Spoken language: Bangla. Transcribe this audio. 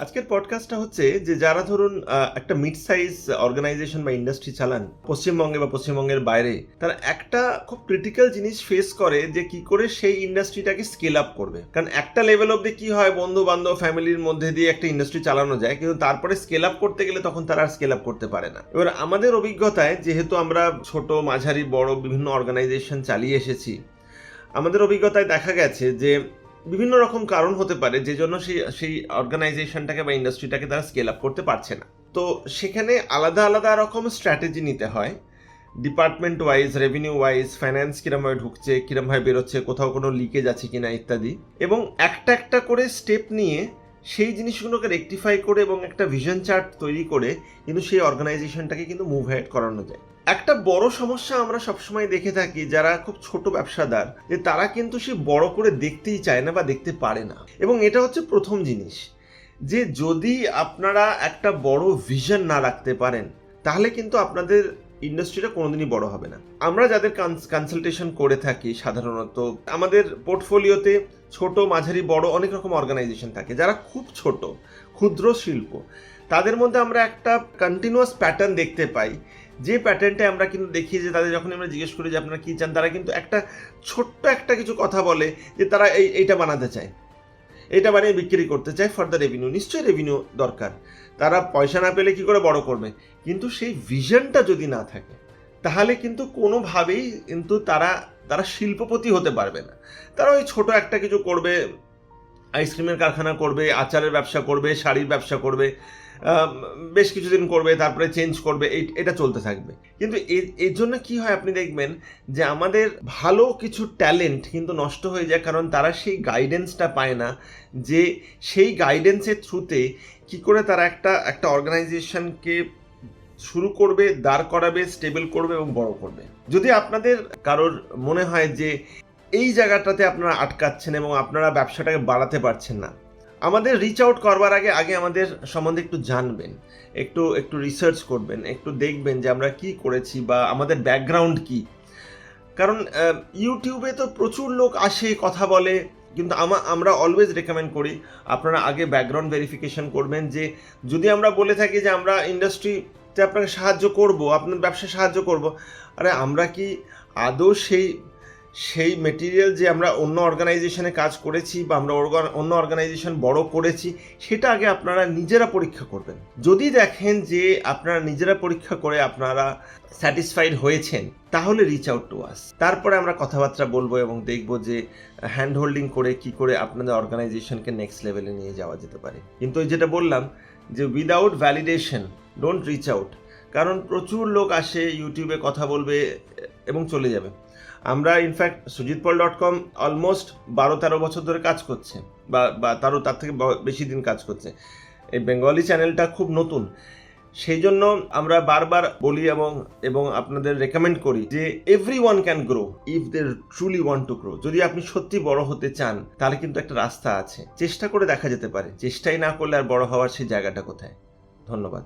আজকের পডকাস্টটা হচ্ছে যে যারা ধরুন একটা মিড সাইজ অর্গানাইজেশন বা ইন্ডাস্ট্রি চালান পশ্চিমবঙ্গে বা পশ্চিমবঙ্গের বাইরে, তারা একটা খুব ক্রিটিক্যাল জিনিস ফেস করে যে কি করে সেই ইন্ডাস্ট্রিটাকে স্কেল আপ করবে। কারণ একটা লেভেল অব্দি কি হয়, বন্ধু বান্ধব ফ্যামিলির মধ্যে দিয়ে একটা ইন্ডাস্ট্রি চালানো যায়, কিন্তু তারপরে স্কেল আপ করতে গেলে তখন তারা আর স্কেল আপ করতে পারে না। এবার আমাদের অভিজ্ঞতায়, যেহেতু আমরা ছোট মাঝারি বড় বিভিন্ন অর্গানাইজেশন চালিয়ে এসেছি, আমাদের অভিজ্ঞতায় দেখা গেছে যে বিভিন্ন রকম কারণ হতে পারে যে জন্য সেই অর্গানাইজেশনটাকে বা ইন্ডাস্ট্রিটাকে তারা স্কেল আপ করতে পারছে না। তো সেখানে আলাদা আলাদা রকম স্ট্র্যাটেজি নিতে হয়, department wise, revenue wise, finance কিরমভাবে ঢুকছে, কিরমভাবে বেরোচ্ছে, কোথাও কোনো লিকেজ আছে কিনা ইত্যাদি, এবং একটা একটা করে স্টেপ নিয়ে সেই জিনিসগুলোকে রেকটিফাই করে এবং একটা ভিশন চার্ট তৈরি করে কিন্তু সেই অর্গানাইজেশনটাকে কিন্তু মুভ হেড করানো যায়। একটা বড় সমস্যা আমরা সবসময় দেখে থাকি যারা খুব ছোট ব্যবসাদার, যে তারা কিন্তু সে বড় করে দেখতেই চায় না বা দেখতে পারে না। এবং এটা হচ্ছে প্রথম জিনিস, যে যদি আপনারা একটা বড় ভিশন না রাখতে পারেন তাহলে কিন্তু আপনাদের ইন্ডাস্ট্রিটা কোনোদিনই বড় হবে না। আমরা যাদের কনসালটেশন করে থাকি, সাধারণত আমাদের পোর্টফোলিওতে ছোট মাঝারি বড় অনেক রকম অর্গানাইজেশন থাকে যারা খুব ছোট ক্ষুদ্র শিল্প। তাদের মধ্যে আমরা একটা কন্টিনিউয়াস প্যাটার্ন দেখতে পাই, যে প্যাটার্নটা আমরা কিন্তু দেখি যে তাদের যখন আমরা জিজ্ঞেস করি যে আপনারা কী চান, তারা কিন্তু একটা ছোট্ট একটা কিছু কথা বলে যে তারা এইটা বানাতে চায়, এটা বানিয়ে বিক্রি করতে চায় ফর দ্য রেভিনিউ। নিশ্চয়ই রেভিনিউ দরকার, তারা পয়সা না পেলে কি করে বড় করবে, কিন্তু সেই ভিশনটা যদি না থাকে তাহলে কিন্তু কোনোভাবেই কিন্তু তারা শিল্পপতি হতে পারবে না। তারা ওই ছোট একটা কিছু করবে, আইসক্রিমের কারখানা করবে, আচারের ব্যবসা করবে, শাড়ির ব্যবসা করবে, বেশ কিছুদিন করবে, তারপরে চেঞ্জ করবে, এটা চলতে থাকবে। কিন্তু এর জন্য কি হয়, আপনি দেখবেন যে আমাদের ভালো কিছু ট্যালেন্ট কিন্তু নষ্ট হয়ে যায়, কারণ তারা সেই গাইডেন্সটা পায় না যে সেই গাইডেন্সের থ্রুতে কি করে তারা একটা অর্গানাইজেশনকে শুরু করবে, দাঁড় করাবে, স্টেবল করবে এবং বড় করবে। যদি আপনাদের কারোর মনে হয় যে এই জায়গাটাতে আপনারা আটকাচ্ছেন এবং আপনারা ব্যবসাটাকে বাড়াতে পারছেন না, আমাদের রিচ আউট করবার আগে আমাদের সম্বন্ধে একটু জানবেন, একটু রিসার্চ করবেন, একটু দেখবেন যে আমরা কি করেছি বা আমাদের ব্যাকগ্রাউন্ড কি। কারণ ইউটিউবে তো প্রচুর লোক আসে, কথা বলে, কিন্তু আমরা অলওয়েজ রেকমেন্ড করি আপনারা আগে ব্যাকগ্রাউন্ড ভেরিফিকেশন করবেন। যে যদি আমরা বলে থাকি যে আমরা ইন্ডাস্ট্রিতে আপনাকে সাহায্য করব, আপনার ব্যবসা সাহায্য করব, আরে আমরা কি আদৌ সেই মেটেরিয়াল যে আমরা অন্য অর্গানাইজেশনে কাজ করেছি বা আমরা অন্য অর্গানাইজেশন বড় করেছি, সেটা আগে আপনারা নিজেরা পরীক্ষা করবেন। যদি দেখেন যে আপনারা নিজেরা পরীক্ষা করে আপনারা স্যাটিসফাইড হয়েছেন, তাহলে রিচ আউট টু আস। তারপরে আমরা কথাবার্তা বলবো এবং দেখবো যে হ্যান্ড হোল্ডিং করে কি করে আপনাদের অর্গানাইজেশনকে নেক্সট লেভেলে নিয়ে যাওয়া যেতে পারে। কিন্তু ওই যেটা বললাম যে without validation don't reach out. কারণ প্রচুর লোক আসে, ইউটিউবে কথা বলবে এবং চলে যাবে। আমরা ইনফ্যাক্ট sujitpal.com অলমোস্ট 12-13 বছর ধরে কাজ করছে, বা তার থেকে বেশি দিন কাজ করছে। এই বেঙ্গলি চ্যানেলটা খুব নতুন, সেই জন্য আমরা বারবার বলি এবং আপনাদের রেকমেন্ড করি যে everyone can grow if they truly want to grow. যদি আপনি সত্যি বড় হতে চান তাহলে কিন্তু একটা রাস্তা আছে, চেষ্টা করে দেখা যেতে পারে। চেষ্টাই না করলে আর বড় হওয়ার সেই জায়গাটা কোথায়। ধন্যবাদ।